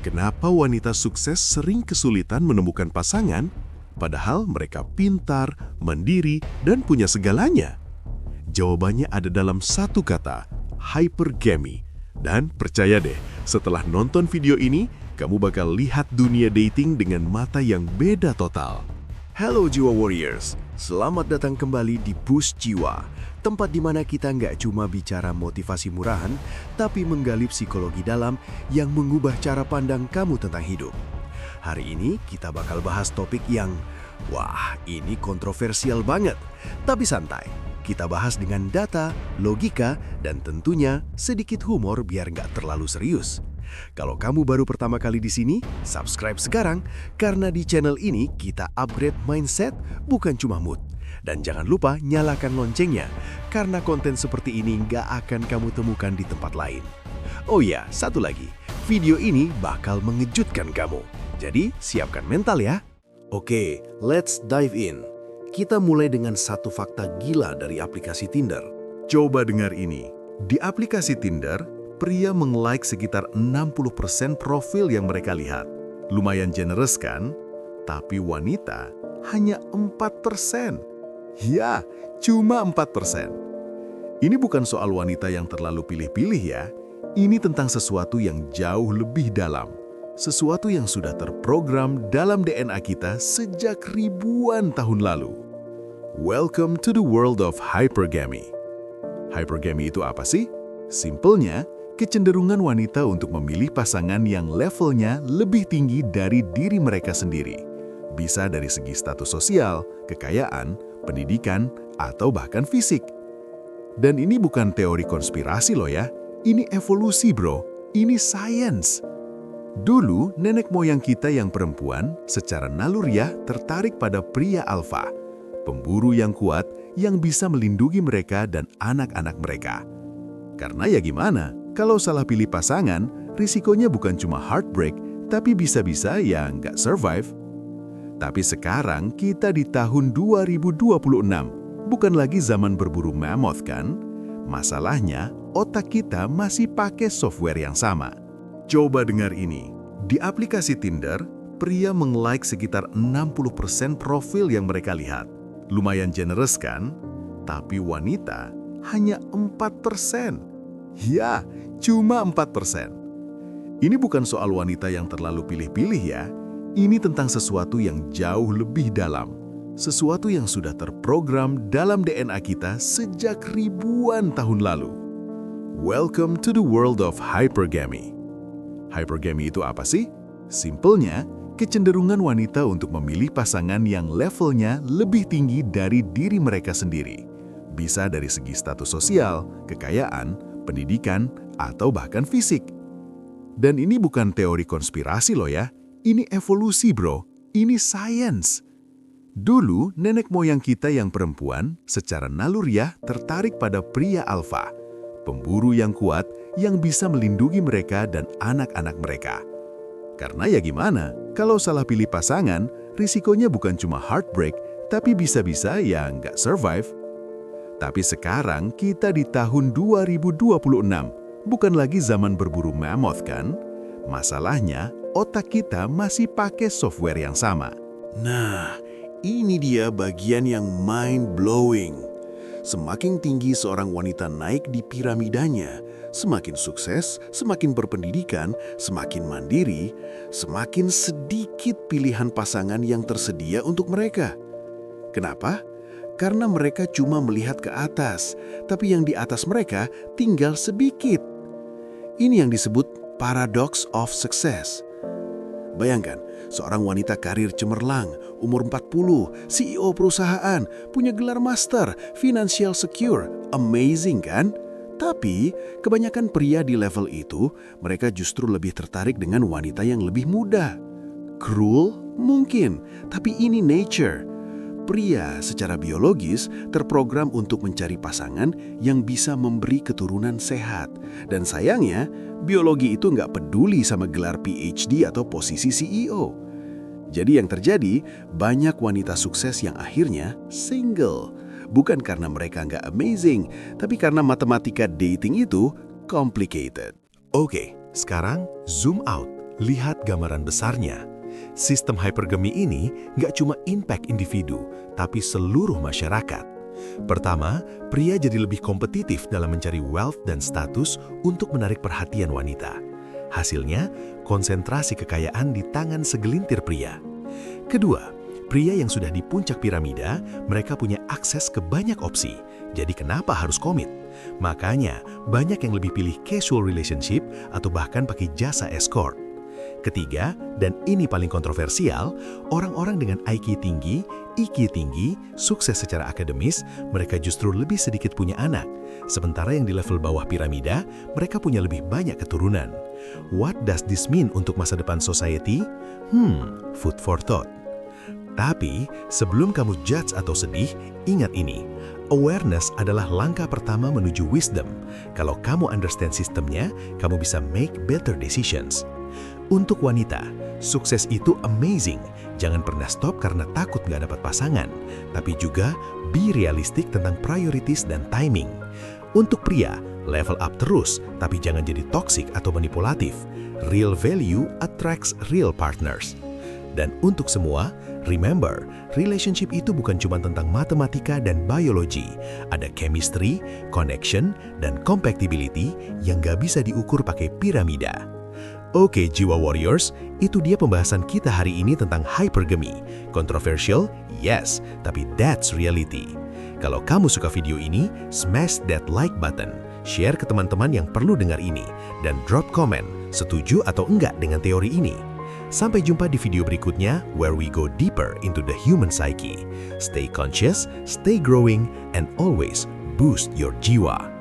Kenapa wanita sukses sering kesulitan menemukan pasangan, padahal mereka pintar, mandiri, dan punya segalanya? Jawabannya ada dalam satu kata, hypergamy. Dan percaya deh, setelah nonton video ini, kamu bakal lihat dunia dating dengan mata yang beda total. Halo Jiwa Warriors, selamat datang kembali di Boost Jiwa, tempat di mana kita nggak cuma bicara motivasi murahan, tapi menggali psikologi dalam yang mengubah cara pandang kamu tentang hidup. Hari ini kita bakal bahas topik yang, wah ini kontroversial banget, tapi santai. Kita bahas dengan data, logika, dan tentunya sedikit humor biar nggak terlalu serius. Kalau kamu baru pertama kali di sini, subscribe sekarang, karena di channel ini kita upgrade mindset, bukan cuma mood. Dan jangan lupa nyalakan loncengnya, karena konten seperti ini nggak akan kamu temukan di tempat lain. Oh ya, satu lagi, video ini bakal mengejutkan kamu. Jadi, siapkan mental ya. Oke, let's dive in. Kita mulai dengan satu fakta gila dari aplikasi Tinder. Coba dengar ini. Di aplikasi Tinder, pria meng-like sekitar 60% profil yang mereka lihat. Lumayan generous kan? Tapi wanita hanya 4%. Ya, cuma 4%. Ini bukan soal wanita yang terlalu pilih-pilih ya. Ini tentang sesuatu yang jauh lebih dalam. Sesuatu yang sudah terprogram dalam DNA kita sejak ribuan tahun lalu. Welcome to the world of hypergamy. Hypergamy itu apa sih? Simpelnya, kecenderungan wanita untuk memilih pasangan yang levelnya lebih tinggi dari diri mereka sendiri. Bisa dari segi status sosial, kekayaan, pendidikan, atau bahkan fisik. Dan ini bukan teori konspirasi loh ya. Ini evolusi bro. Ini sains. Dulu, nenek moyang kita yang perempuan secara naluriah tertarik pada pria alfa. Pemburu yang kuat yang bisa melindungi mereka dan anak-anak mereka. Karena ya gimana, kalau salah pilih pasangan, risikonya bukan cuma heartbreak, tapi bisa-bisa ya nggak survive. Tapi sekarang kita di tahun 2026, bukan lagi zaman berburu mammoth kan? Masalahnya, otak kita masih pakai software yang sama. Coba dengar ini, di aplikasi Tinder, pria meng-like sekitar 60% profil yang mereka lihat. Lumayan generous kan? Tapi wanita hanya 4%. Ya, cuma 4%. Ini bukan soal wanita yang terlalu pilih-pilih ya. Ini tentang sesuatu yang jauh lebih dalam. Sesuatu yang sudah terprogram dalam DNA kita sejak ribuan tahun lalu. Welcome to the world of hypergamy. Hypergamy itu apa sih? Simpelnya, kecenderungan wanita untuk memilih pasangan yang levelnya lebih tinggi dari diri mereka sendiri. Bisa dari segi status sosial, kekayaan, pendidikan, atau bahkan fisik. Dan ini bukan teori konspirasi loh ya. Ini evolusi bro. Ini sains. Dulu, nenek moyang kita yang perempuan secara naluriah tertarik pada pria alfa. Pemburu yang kuat yang bisa melindungi mereka dan anak-anak mereka. Karena ya gimana, kalau salah pilih pasangan, risikonya bukan cuma heartbreak, tapi bisa-bisa ya nggak survive. Tapi sekarang kita di tahun 2026, bukan lagi zaman berburu mammoth kan? Masalahnya, otak kita masih pakai software yang sama. Nah, ini dia bagian yang mind-blowing. Semakin tinggi seorang wanita naik di piramidanya, semakin sukses, semakin berpendidikan, semakin mandiri, semakin sedikit pilihan pasangan yang tersedia untuk mereka. Kenapa? Karena mereka cuma melihat ke atas, tapi yang di atas mereka tinggal sedikit. Ini yang disebut paradox of success. Bayangkan, seorang wanita karir cemerlang, umur 40, CEO perusahaan, punya gelar master, financial secure, amazing kan? Tapi, kebanyakan pria di level itu, mereka justru lebih tertarik dengan wanita yang lebih muda. Cruel? Mungkin, tapi ini nature. Pria secara biologis terprogram untuk mencari pasangan yang bisa memberi keturunan sehat. Dan sayangnya, biologi itu nggak peduli sama gelar PhD atau posisi CEO. Jadi yang terjadi, banyak wanita sukses yang akhirnya single. Bukan karena mereka nggak amazing, tapi karena matematika dating itu complicated. Oke, sekarang zoom out. Lihat gambaran besarnya. Sistem hypergamy ini nggak cuma impact individu, tapi seluruh masyarakat. Pertama, pria jadi lebih kompetitif dalam mencari wealth dan status untuk menarik perhatian wanita. Hasilnya, konsentrasi kekayaan di tangan segelintir pria. Kedua, pria yang sudah di puncak piramida, mereka punya akses ke banyak opsi. Jadi kenapa harus komit? Makanya, banyak yang lebih pilih casual relationship atau bahkan pakai jasa escort. Ketiga, dan ini paling kontroversial, orang-orang dengan IQ tinggi, IQ tinggi, sukses secara akademis, mereka justru lebih sedikit punya anak. Sementara yang di level bawah piramida, mereka punya lebih banyak keturunan. What does this mean untuk masa depan society? Food for thought. Tapi, sebelum kamu judge atau sedih, ingat ini. Awareness adalah langkah pertama menuju wisdom. Kalau kamu understand sistemnya, kamu bisa make better decisions. Untuk wanita, sukses itu amazing. Jangan pernah stop karena takut nggak dapat pasangan. Tapi juga be realistic tentang priorities dan timing. Untuk pria, level up terus, tapi jangan jadi toxic atau manipulatif. Real value attracts real partners. Dan untuk semua, remember, relationship itu bukan cuma tentang matematika dan biologi. Ada chemistry, connection, dan compatibility yang nggak bisa diukur pakai piramida. Oke, Jiwa Warriors, itu dia pembahasan kita hari ini tentang hypergamy. Controversial? Yes, tapi that's reality. Kalau kamu suka video ini, smash that like button, share ke teman-teman yang perlu dengar ini, dan drop comment, setuju atau enggak dengan teori ini. Sampai jumpa di video berikutnya, where we go deeper into the human psyche. Stay conscious, stay growing, and always boost your jiwa.